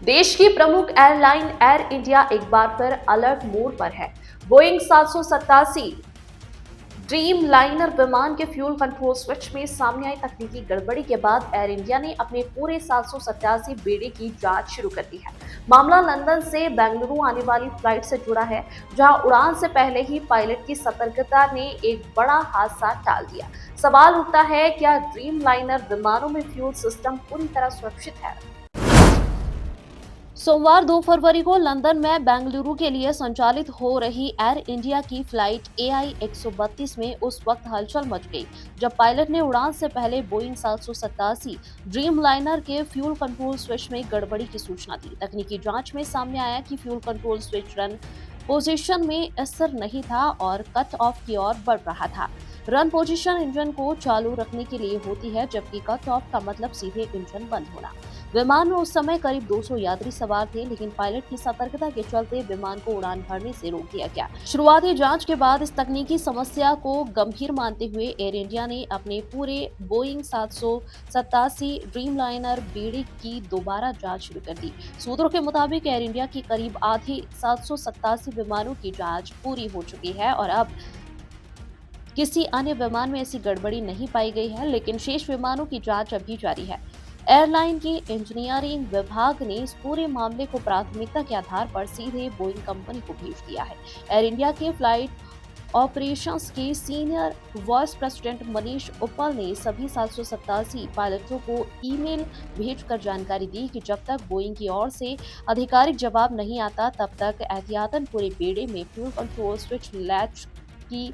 देश की प्रमुख एयरलाइन एयर इंडिया एक बार फिर अलर्ट मोड पर है। बोइंग 787 ड्रीम लाइनर विमान के फ्यूल कंट्रोल स्विच में सामने आई तकनीकी गड़बड़ी के बाद एयर इंडिया ने अपने पूरे 787 बेड़े की जांच शुरू कर दी है। मामला लंदन से बेंगलुरु आने वाली फ्लाइट से जुड़ा है, जहां उड़ान से पहले ही पायलट की सतर्कता ने एक बड़ा हादसा टाल दिया। सवाल उठता है, क्या ड्रीम लाइनर विमानों में फ्यूल सिस्टम पूरी तरह सुरक्षित है? सोमवार 2 फरवरी को लंदन में बेंगलुरु के लिए संचालित हो रही एयर इंडिया की फ्लाइट AI 132 में उस वक्त हलचल मच गई जब पायलट ने उड़ान से पहले बोइंग 787 ड्रीम लाइनर के फ्यूल कंट्रोल स्विच में गड़बड़ी की सूचना दी। तकनीकी जांच में सामने आया कि fuel control switch run position में स्थिर नहीं था और कट ऑफ की ओर बढ़ रहा था। रन पोजीशन इंजन को चालू रखने के लिए होती है, जबकि कट ऑफ का मतलब सीधे इंजन बंद होना। विमान में उस समय करीब 200 यात्री सवार थे, लेकिन पायलट की सतर्कता के चलते विमान को उड़ान भरने से रोक दिया गया। शुरुआती जांच के बाद इस तकनीकी समस्या को गंभीर मानते हुए एयर इंडिया ने अपने पूरे बोइंग 787 ड्रीमलाइनर बेड़े की दोबारा जांच शुरू कर दी। सूत्रों के मुताबिक एयर इंडिया की करीब आधे 787 विमानों की जांच पूरी हो चुकी है और अब किसी अन्य विमान में ऐसी गड़बड़ी नहीं पाई गई है, लेकिन शेष विमानों की जांच अभी जारी है। एयरलाइन की इंजीनियरिंग विभाग ने इस पूरे मामले को प्राथमिकता के आधार पर सीधे बोइंग कंपनी को भेज दिया है। एयर इंडिया के फ्लाइट ऑपरेशंस के सीनियर वाइस प्रेसिडेंट मनीष उपल ने सभी 787 पायलटों को ईमेल भेजकर जानकारी दी कि जब तक बोइंग की ओर से आधिकारिक जवाब नहीं आता, तब तक एहतियातन पूरे बेड़े में फ्यूल कंट्रोल स्विच लैच की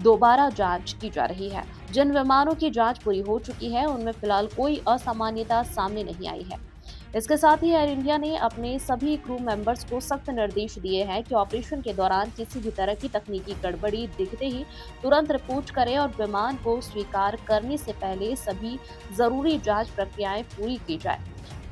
दोबारा जांच की जा रही है। जिन विमानों की जांच पूरी हो चुकी है, उनमें फिलहाल कोई असामान्यता सामने नहीं आई है। इसके साथ ही एयर इंडिया ने अपने सभी क्रू मेंबर्स को सख्त निर्देश दिए हैं कि ऑपरेशन के दौरान किसी भी तरह की तकनीकी गड़बड़ी दिखते ही तुरंत रिपोर्ट करें और विमान को स्वीकार करने से पहले सभी जरूरी जांच प्रक्रियाएं पूरी की जाए।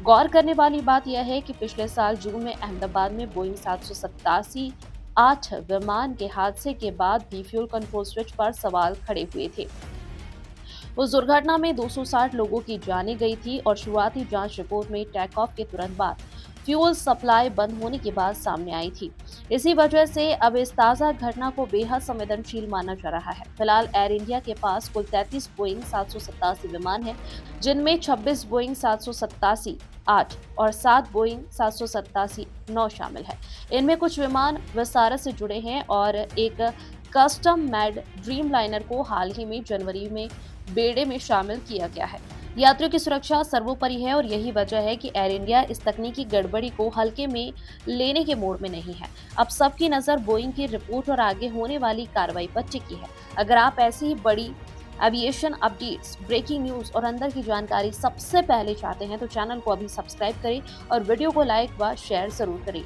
गौर करने वाली बात यह है कि पिछले साल जून में अहमदाबाद में बोइंग 787 8 विमान के हादसे के बाद भी फ्यूल कंट्रोल स्विच पर सवाल खड़े हुए थे। उस दुर्घटना में 260 लोगों की जानें गई थी और शुरुआती जांच रिपोर्ट में टेक ऑफ के तुरंत बाद फ्यूल सप्लाई बंद होने की बात सामने आई थी। इसी वजह से अब इस ताज़ा घटना को बेहद संवेदनशील माना जा रहा है। फिलहाल एयर इंडिया के पास कुल 33 बोइंग 787 विमान हैं, जिनमें 26 बोइंग 787 8 और 7 बोइंग 787 9 शामिल है। इनमें कुछ विमान विस्तार से जुड़े हैं और एक कस्टम मेड ड्रीम लाइनर को हाल ही में जनवरी में बेड़े में शामिल किया गया है। यात्रियों की सुरक्षा सर्वोपरि है और यही वजह है कि एयर इंडिया इस तकनीकी गड़बड़ी को हल्के में लेने के मोड में नहीं है। अब सबकी नजर बोइंग की रिपोर्ट और आगे होने वाली कार्रवाई पर टिकी है। अगर आप ऐसी ही बड़ी एविएशन अपडेट्स, ब्रेकिंग न्यूज और अंदर की जानकारी सबसे पहले चाहते हैं तो चैनल को अभी सब्सक्राइब करें और वीडियो को लाइक व शेयर जरूर करें।